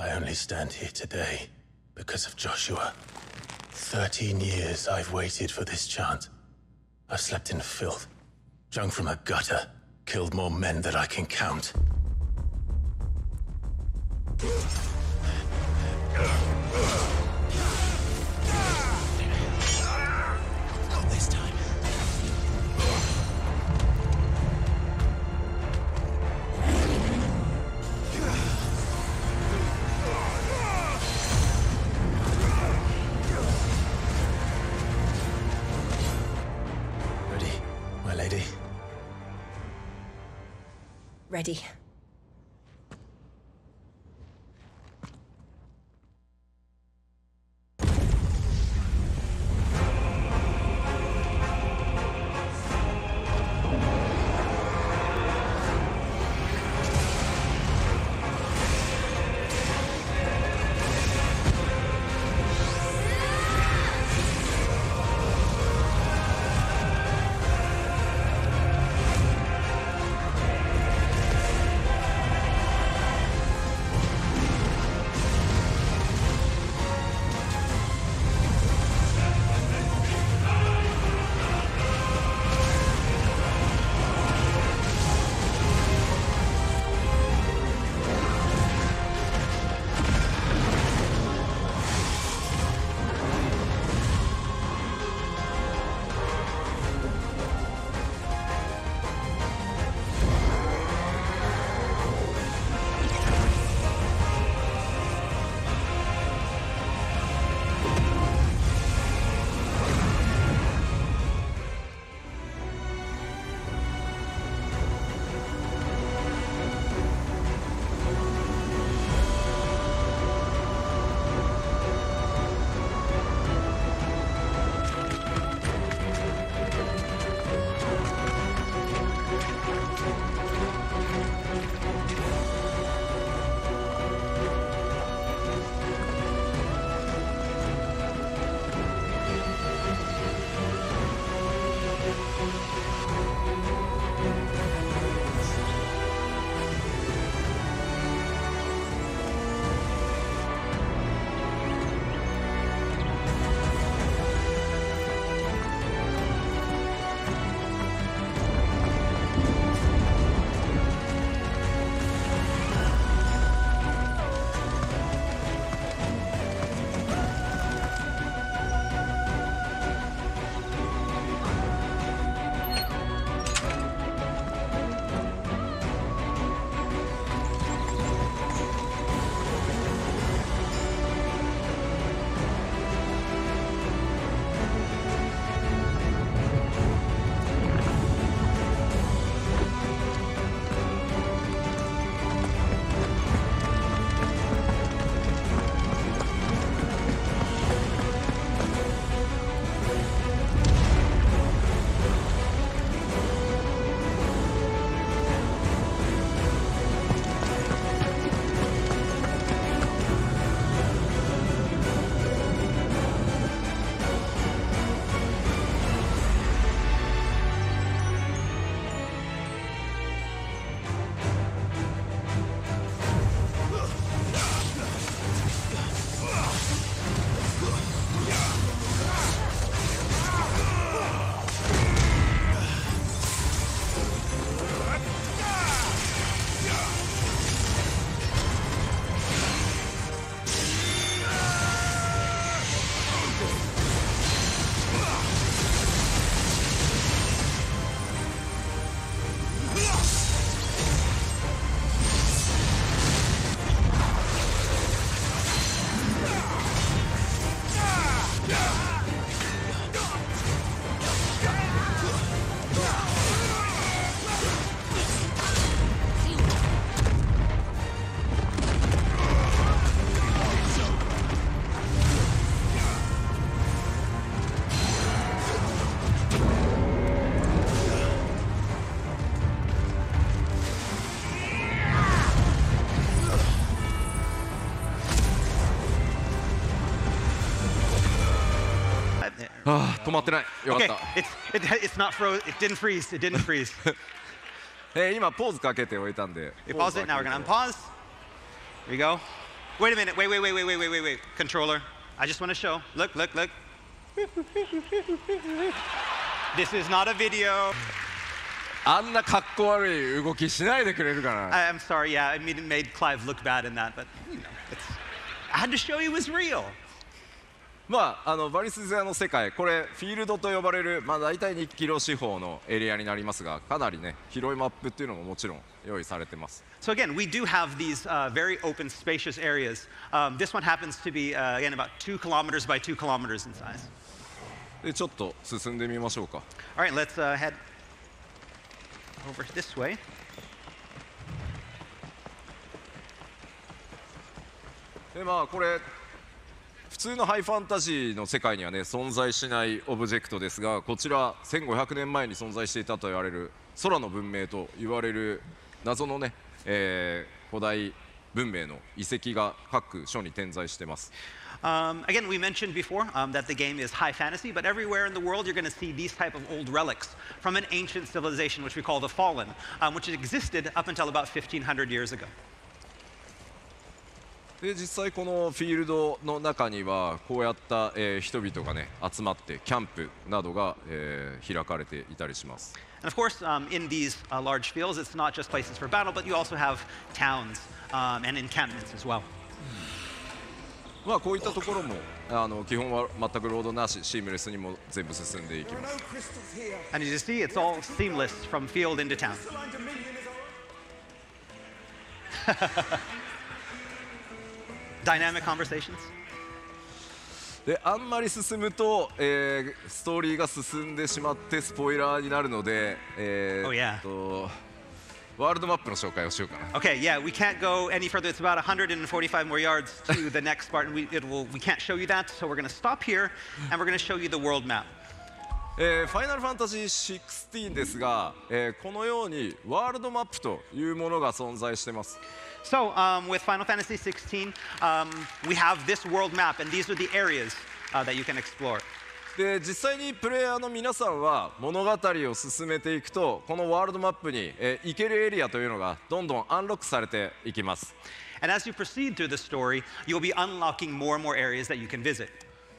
I only stand here today because of Joshua. 13 years I've waited for this chance. I've slept in filth, drunk from a gutter, killed more men than I can count. Not this time. Ready, my lady? Ready.止まってない。よかった。It's not froze. It didn't freeze. It didn't freeze. 今ポーズかけておいたんで。We pause it. Now we're gonna unpause. Here we go. Wait a minute. Wait. Controller. I just want to show. Look. This is not a video. あんなかっこ悪い動きしないでくれるかな。I'm sorry. Yeah, I mean, it made Clive look bad in that, but I had to show you it was real. まあ、バリスゼアの世界、これフィールドと呼ばれる、まあ、大体2キロ四方のエリアになりますが、かなりね広いマップっていうのももちろん用意されてます。So again, we do have these very open, spacious areas. This one happens to be again about 2 kilometers by 2 kilometers in size. でちょっと進んでみましょうか。All right, let's head over this way. でまあこれ普通のハイファンタジーの世界にはね存在しないオブジェクトですが、こちら1500年前に存在していたと言われる空の文明と言われる謎のね、古代文明の遺跡が各所に点在しています。Again, we mentioned before that the game is high fantasy, but everywhere in the world you're going to see these type of old relics from an ancient civilization, which we call the Fallen, which existed up until about 1500 years ago. で実際このフィールドの中にはこうやった、人々がね集まってキャンプなどが、開かれていたりします。And of course, in these large fields, it's not just places for battle, but you also have towns and encampments as well. まあこういったところも基本は全くロードなし、シームレスにも全部進んでいきます。And as you see, it's all seamless from field into town. Dynamic conversations. であんまり進むと、ストーリーが進んでしまってスポイラーになるので、Oh, yeah. ワールドマップの紹介をしようかな。Okay, yeah, we can't go any further. It's about 145 more yards to the next part, and we can't show you that, so we're going to stop here, and we're going to show you the world map. ファイナルファンタジー16ですが、このようにワールドマップというものが存在しています。So with Final Fantasy 16, we have this world map, and these are the areas that you can explore. で実際にプレイヤーの皆さんは物語を進めていくとこのワールドマップに、行けるエリアというのがどんどんアンロックされていきます。And as you proceed through the story, you'll be unlocking more and more areas that you can visit.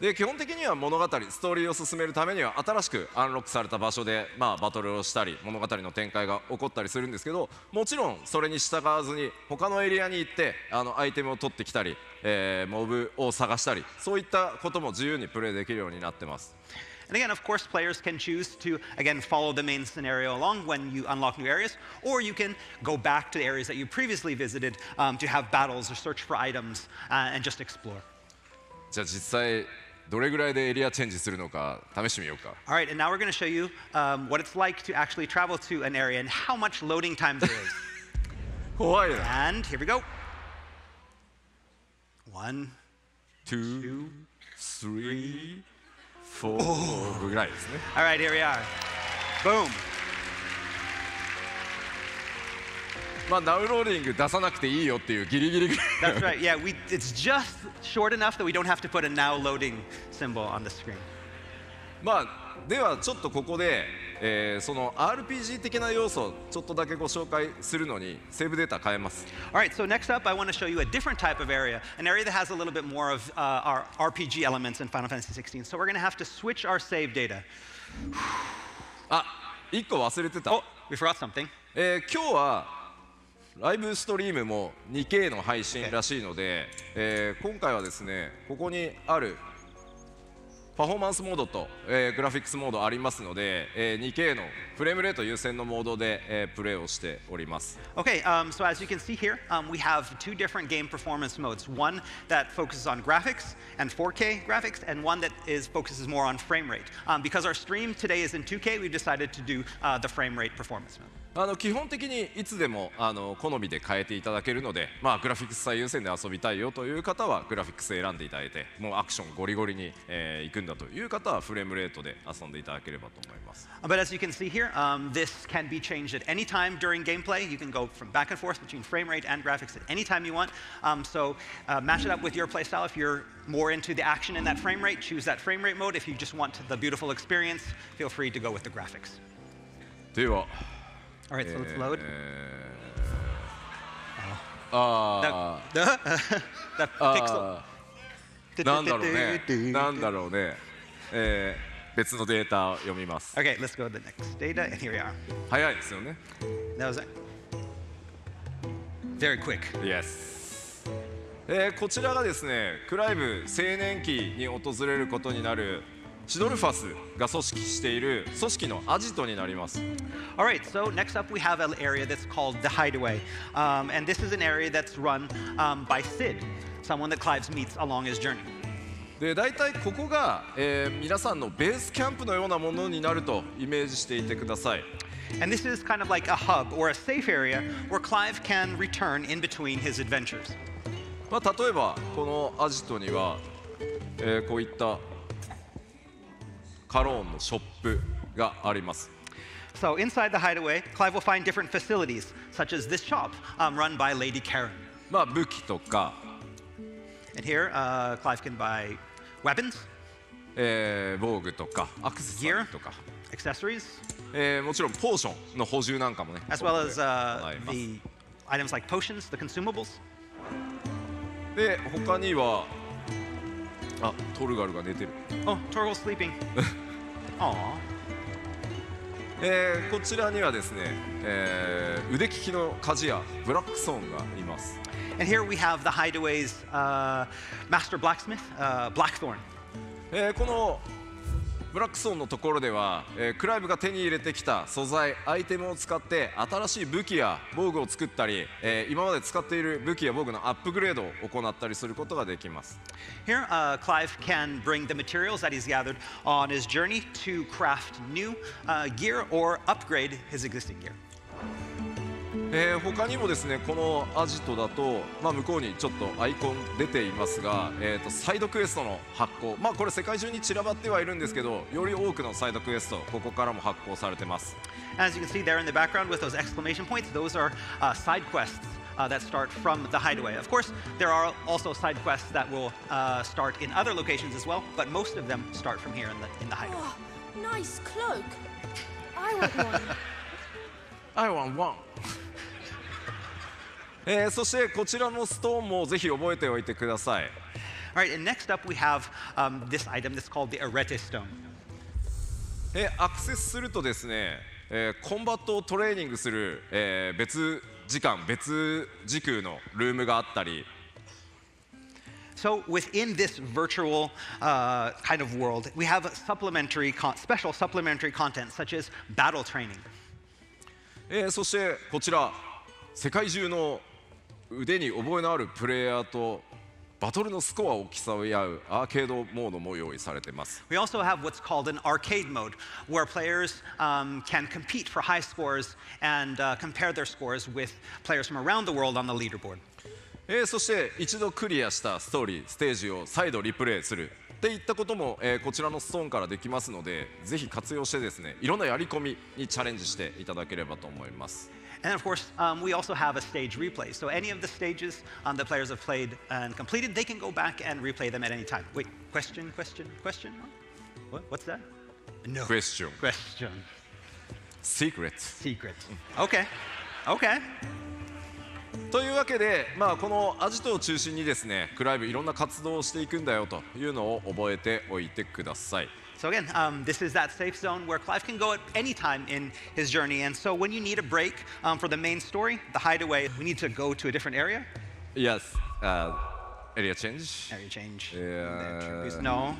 で基本的には物語ストーリーを進めるためには新しくアンロックされた場所で、バトルをしたり物語の展開が起こったりするんですけど、もちろんそれに従わずに他のエリアに行ってアイテムを取ってきたり、モブを探したりそういったことも自由にプレイできるようになってます。And again, of course, players can choose to, again, follow the main scenario along when you unlock new areas, or you can go back to the areas that you previously visited to have battles or search for items and just explore. じゃあ実際どれぐらいでエリアチェンジするのか試してみようか。All right, and now we're going to show you what it's like to actually travel to an area and how much loading time there is. 怖いな。 And here we go. 1, 2, 3, 4ぐらいですね。All right, here we are. Boom. ダウンローディング出さなくていいよっていうギリギリぐらい。 That's right. Yeah, it's just short enough that we don't have to put a now loading symbol on the screen. ではちょっとここで、その RPG 的な要素をちょっとだけご紹介するのにセーブデータ変えます。 All right, so next up, I want to show you a different type of area, an area that has a little bit more of our RPG elements in Final Fantasy 16. So we're going to have to switch our save data. 1個忘れてた。 Oh, we forgot something. 今日はライブストリームも 2K の配信らしいので、今回はですねここにあるパフォーマンスモードと、グラフィックスモードありますので、2K のフレームレート優先のモードで、プレイをしております。 Okay, so as you can see here, we have two different game performance modes. One that focuses on graphics and 4K graphics, and one that focuses more on frame rate. Because our stream today is in 2K, we've decided to do the frame rate performance mode. 基本的にいつでも好みで変えていただけるので、グラフィックス最優先で遊びたいよという方はグラフィックス選んでいただいて、もうアクションゴリゴリに、行くんだという方はフレームレートで遊んでいただければと思います。 But as you can see here, this can be changed at any time during gameplay. You can go from back and forth between frame rate and graphics at any time you want. So match it up with your playstyle. If you're more into the action in that frame rate, choose that frame rate mode. If you just want the beautiful experience, feel free to go with the graphics. では All right, so let's load. あ The あ pixel. なんだろうねなんだろうね、別のデータを読みます。 Okay, let's go to the next data, and here we are. 早いですよね。 That was it. Very quick. Yes、こちらがですねクライブ青年期に訪れることになるシドルファスが組織している組織のアジトになります。 All right, so next up we have an area that's called the Hideaway. And this is an area that's run by Sid, someone that Clive meets along his journey. で大体ここが、皆さんのベースキャンプのようなものになるとイメージしていてください。 And this is kind of like a hub or a safe area where Clive can return in between his adventures. まあ、例えばこのアジトには、こういったカローンのショップがあります。 So inside the Hideaway, Clive will find different facilities, such as this shop run by Lady Karen. まあ武器とか、 And here, Clive can buy weapons, 防具とかアクセサリーとか、 accessories, もちろんポーションの補充なんかもね as well as あります。 the items like potions, the consumables. で他にはトルガルが寝てる。 Oh, Torgal's sleeping. Aww. こちらにはですね、腕利きの鍛冶屋ブラックソーンがいます。 And here we have the Hideaway's master blacksmith, Blackthorn. このブラックソーンのところでは、クライブが手に入れてきた素材アイテムを使って新しい武器や防具を作ったり、今まで使っている武器や防具のアップグレードを行ったりすることができます。 Here, Clive can bring the materials that he's gathered on his journey to craft new gear or upgrade his existing gear. 他にもですねこのアジトだと、向こうにちょっとアイコン出ていますが、サイドクエストの発行、これ世界中に散らばってはいるんですけど、より多くのサイドクエストここからも発行されてます。 As you can see there in the background with those exclamation points, those are side quests that start from the Hideaway. Of course, there are also side quests that will start in other locations as well, but most of them start from here in the Hideaway. Oh, nice cloak. I want one. I want one そしてこちらのストーンもぜひ覚えておいてください。 All right, and next up we have this item that's called the Arete Stone. アクセスするとですね、コンバットをトレーニングする、別時間別時空のルームがあったり、 So within this virtual kind of world, we have special supplementary content such as battle training. そしてこちら世界中の腕に覚えのあるプレイヤーとバトルのスコアを競い合うアーケードモードも用意されています。 We also have what's called an arcade mode, where players can compete for high scores and compare their scores with players from around the world on the leaderboard. そして一度クリアしたストーリーステージを再度リプレイするっていったことも、こちらのストーンからできますので、ぜひ活用してですねいろんなやり込みにチャレンジしていただければと思います。 And of course, we also have a stage replay. So any of the stages that players have played and completed, they can go back and replay them at any time. Wait, question? What? What's that? No. Question. Secret. Okay. というわけで、このアジトを中心にですねクライブいろんな活動をしていくんだよというのを覚えておいてください。 So again, this is that safe zone where Clive can go at any time in his journey. And so when you need a break for the main story, the Hideaway, we need to go to a different area. Yes. Area change. Area change. Yeah. No.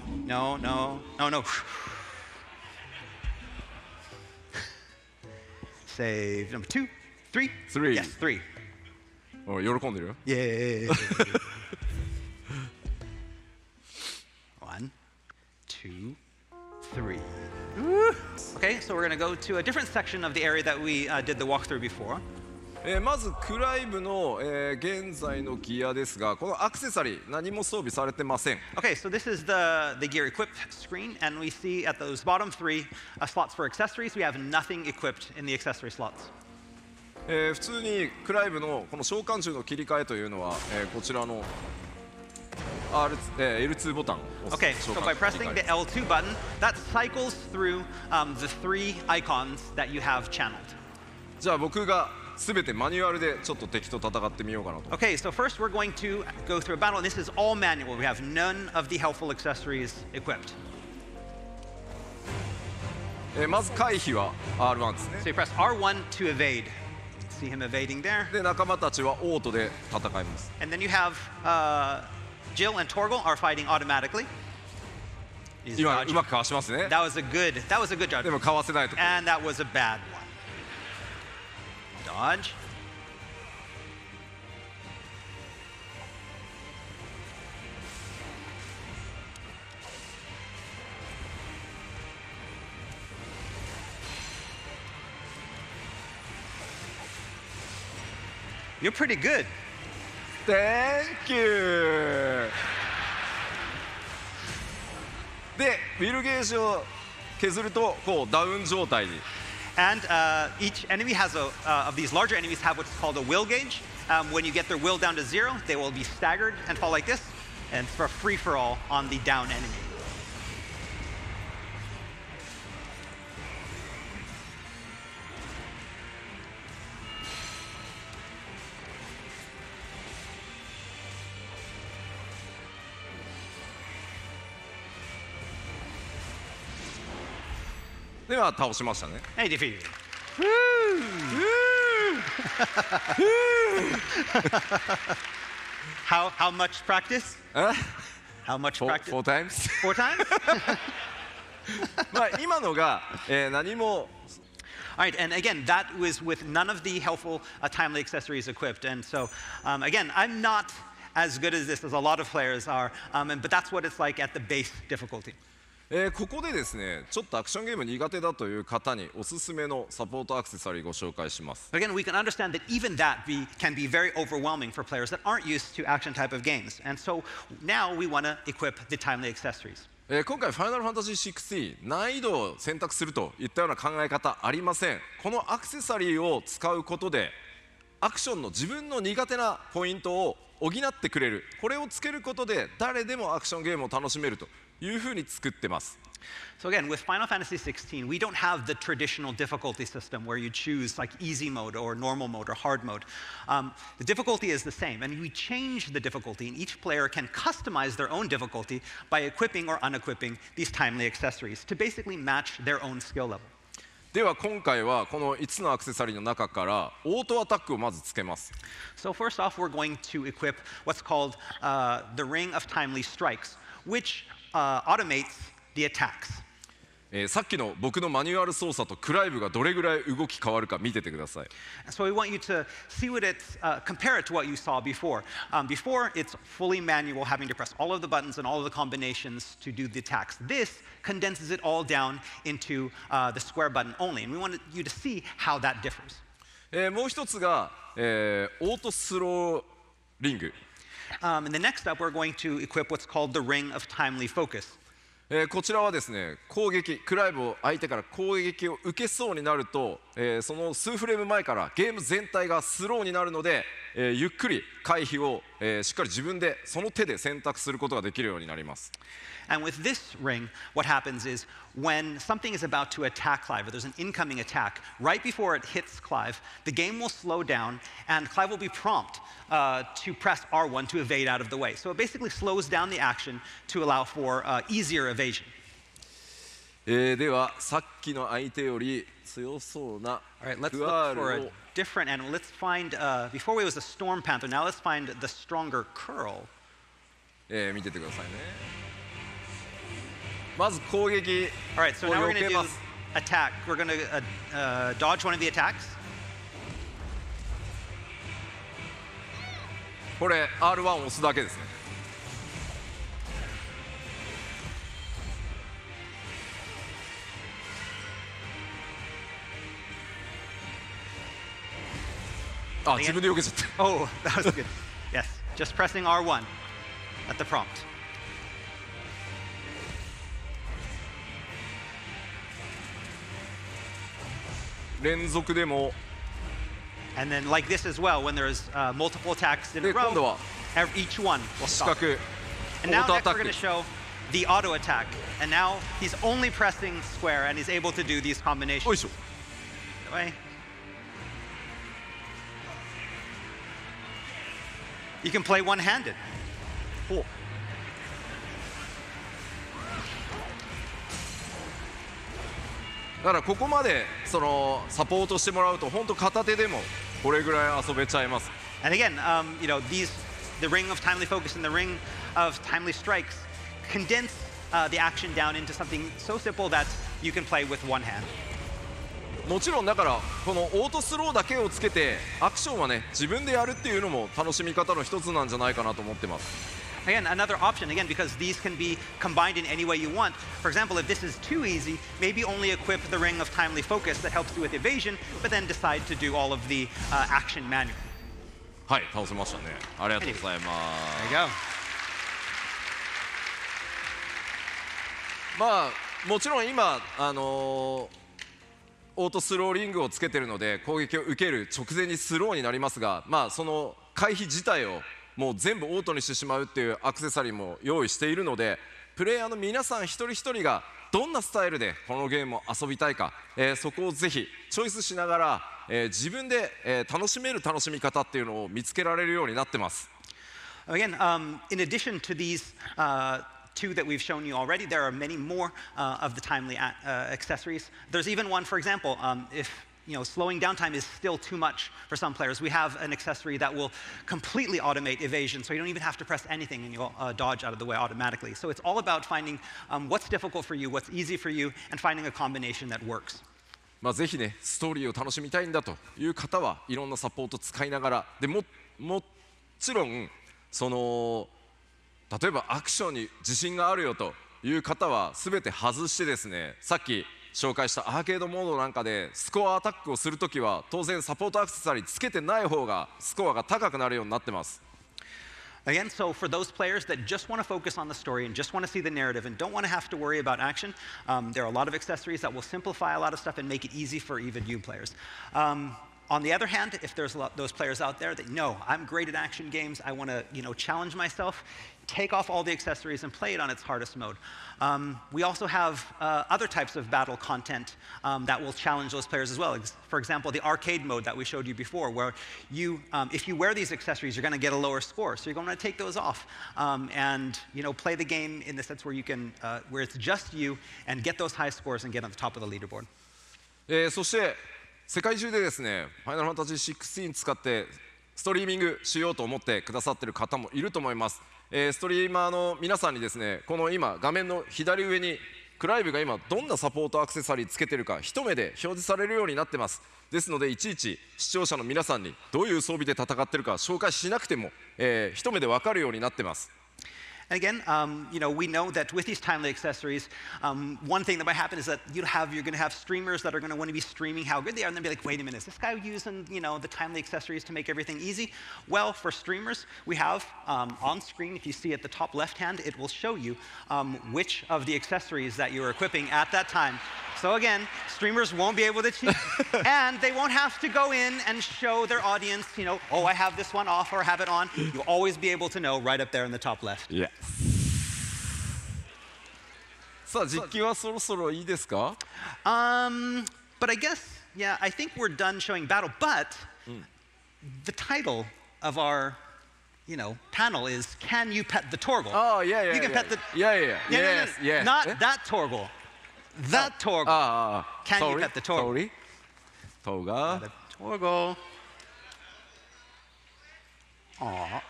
Save number 2, 3. 3. Yes, 3. 喜んでるよ。Yay. 1, 2, 3. Okay, so we're going to go to a different section of the area that we did the walkthrough before. まずクライブの、現在のギアですが、このアクセサリー何も装備されてません。 Okay, so this is the gear equipped screen, and we see at those bottom 3 slots for accessories, we have nothing equipped in the accessory slots. 普通にクライブのこの召喚銃の切り替えというのは、こちらのL2 ボタンを押す Okay, so by pressing the L2 button, that cycles through the 3 icons that you have channeled. じゃあ僕が全てマニュアルでちょっと敵と戦ってみようかなと。 Okay, so first we're going to go through a battle, and this is all manual. We have none of the helpful accessories equipped. まず回避は R1 ですね。 So you press R1 to evade. See him evading there. で仲間たちはオートで戦います。 And then you have Jill and Torgal are fighting automatically. He's 今 dodging. うまくかわしますね。 That was a good job. でもかわせないと。 And that was a bad one. Dodge. You're pretty good. Thank you! で、ウィルゲージを削るとこうダウン状態に。 And each enemy has of these larger enemies have what's called a will gauge. When you get their will down to 0, they will be staggered and fall like this, and for free for all on the down enemy. Hey, では倒しましたね。 Hey, defeated. How much practice? え How much Four practice? times? 4 times? まあ今のが、何も All right, and again, that was with none of the helpful timely accessories equipped. And so, again, I'm not as good as this as a lot of players are, but that's what it's like at the base difficulty. ここでですねちょっとアクションゲーム苦手だという方におすすめのサポートアクセサリーご紹介します。 Again, we can understand that even that can be very overwhelming for players that aren't used to action type of games. And so now we want to equip the timely accessories. 今回ファイナルファンタジー16難易度を選択するといったような考え方ありません。このアクセサリーを使うことでアクションの自分の苦手なポイントを補ってくれる、これをつけることで誰でもアクションゲームを楽しめるというふうに作ってます。 So again, with Final Fantasy XVI, we don't have the traditional difficulty system where you choose like easy mode or normal mode or hard mode. The difficulty is the same, and we change the difficulty, and each player can customize their own difficulty by equipping or unequipping these timely accessories to basically match their own skill level. では今回はこの5つのアクセサリーの中からオートアタックをまずつけます。 So first off, we're going to equip what's called the Ring of Timely Strikes, which automates the attacks. さっきの僕のマニュアル操作とクライブがどれぐらい動き変わるか見ててください。 So we want you to see what it's, compare it to what you saw before. Before, it's fully manual, having to press all of the buttons and all of the combinations to do the attacks. This condenses it all down into the square button only, and we want you to see how that differs. もう一つが、オートスローリング。 And the next up, we're going to equip what's called the Ring of Timely Focus. こちらはですね攻撃クライブを相手から攻撃を受けそうになると、その数フレーム前からゲーム全体がスローになるので、ゆっくり回避を、しっかり自分でその手で選択することができるようになります。 And with this ring, what happens is when something is about to attack Clive, or there's an incoming attack, right before it hits Clive, the game will slow down and Clive will be prompt to press R1 to evade out of the way. So it basically slows down the action to allow for easier evasion. ではさっきの相手より強そうな All right, let's ク look アー for ル a を different animal. Let's find, before it was the Storm Panther, now let's find the stronger Curl. 見ててくださいね。まず攻撃 All right, so を now we're 避 going to け do ます。 attack. We're going to dodge one of the attacks. これ R1 を押すだけですね。あ、自分で避けちゃった。 Oh, that was good. Yes, just pressing R1 at the prompt. 連続でも And then like this as well, when there's multiple attacks in a で今度 row, は each one will 四 stop. 角 And オ now ートア next タ we're ッ going ク to show the auto attack. And now he's only pressing square and he's able to do these よ combinations. いしょ。 Way. You can play one-handed. ほうだからここまでそのサポートしてもらうと本当片手でもこれぐらい遊べちゃいます。 And again, you know, the ring of timely focus and the ring of timely strikes condense the action down into something so simple that you can play with one hand. もちろんだからこのオートスローだけをつけてアクションはね自分でやるっていうのも楽しみ方の一つなんじゃないかなと思ってます。 Again, another option, again, because these can be combined in any way you want. For example, if this is too easy, maybe only equip the ring of timely focus that helps you with evasion, but then decide to do all of the action manually. はい倒せましたね。ありがとうございます。 There you go. まあもちろん今オートスローリングをつけてるので攻撃を受ける直前にスローになりますが、まあその回避自体をもう全部オートにしてしまうっていうアクセサリーも用意しているので、プレイヤーの皆さん一人一人がどんなスタイルでこのゲームを遊びたいか、そこをぜひチョイスしながら、自分で、楽しめる楽しみ方っていうのを見つけられるようになってます。 Again, in addition to these two that we've shown you already, there are many more of the timely accessories. There's even one, for example, if you know, slowing down time is still too much for some players. We have an accessory that will completely automate evasion, so you don't even have to press anything and you'll dodge out of the way automatically. So it's all about finding what's difficult for you, what's easy for you, and finding a combination that works. まあぜひねストーリーを楽しみたいんだという方はいろんなサポートを使いながらでもちろんその例えばアクションに自信があるよという方は全て外してですね、さっき紹介したアーケードモードなんかでスコアアタックをするときは当然サポートアクセサリーつけてない方がスコアが高くなるようになってます。 Again, so for those players that just want to focus on the story and just want to see the narrative and don't want to have to worry about action, there are a lot of accessories that will simplify a lot of stuff and make it easy for even new players. On the other hand, if there's those players out there that know I'm great at action games, I want to challenge myself, take off all the accessories and play it on its hardest mode. We also have other types of battle content that will challenge those players as well. For example, the arcade mode that we showed you before, where if you wear these accessories, you're going to get a lower score. So you're going to take those off and play the game in the sense where you can, where it's just you and get those high scores and get on the top of the leaderboard. そして世界中でですね、ファイナルファンタジー16使ってストリーミングしようと思ってくださっている方もいると思います。ストリーマーの皆さんにですね、この今画面の左上にクライブが今どんなサポートアクセサリーつけてるか一目で表示されるようになってます。ですのでいちいち視聴者の皆さんにどういう装備で戦ってるか紹介しなくても、一目で分かるようになってます。 And again, we know that with these timely accessories, one thing that might happen is that you're going to have streamers that are going to want to be streaming how good they are, and then be like, wait a minute, is this guy using the timely accessories to make everything easy? Well, for streamers, we have on screen, if you see at the top left hand, it will show you which of the accessories that you're equipping at that time. So again, streamers won't be able to cheat, and they won't have to go in and show their audience, oh, I have this one off or have it on. You'll always be able to know right up there in the top left. Yeah. さあ実機はそろそろいいですか？ But I guess, yeah, I think we're done showing battle. But the title of our, panel is "Can you pet the Torgal?" Oh yeah, yeah. You can pet the. Yeah. Yes. Not that Torgal. That Torgal. Can you pet the Torgal? Sorry. Torgal. The Torgal. Aw.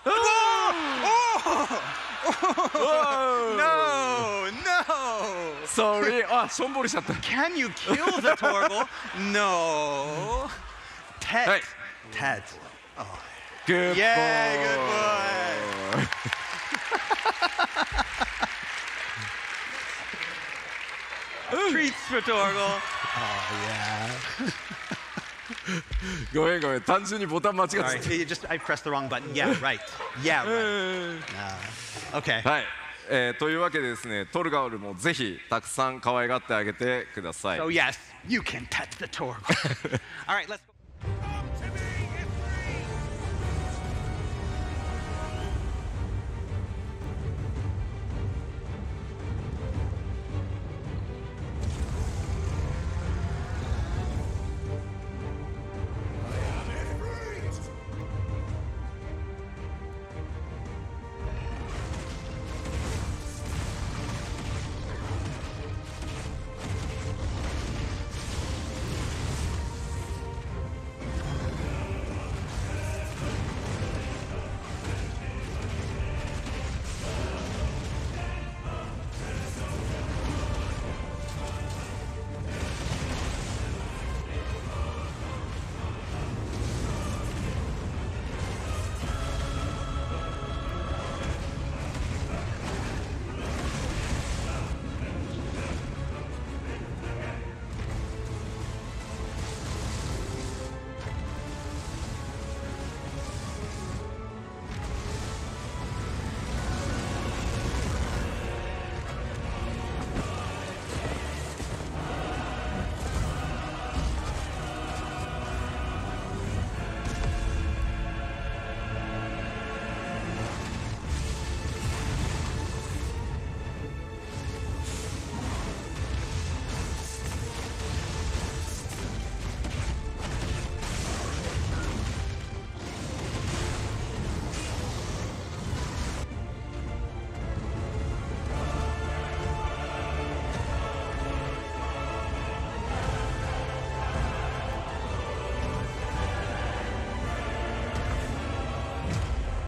No. Sorry. あ、しょんぼりしちゃった。 Can you kill the Torgal? No. Pet. はい。 Pet. Oh. Good Yeah, boy. good boy. Treats for Torgal. Oh, yeah. ごめん単純にボタン間違ってた。 Sorry, I pressed the wrong button. Yeah, right. Yeah, right. Okay. はい、というわけでですね、トルガルもぜひたくさん可愛がってあげてください。 So yes, you can pet the Torgal. All right, let's go.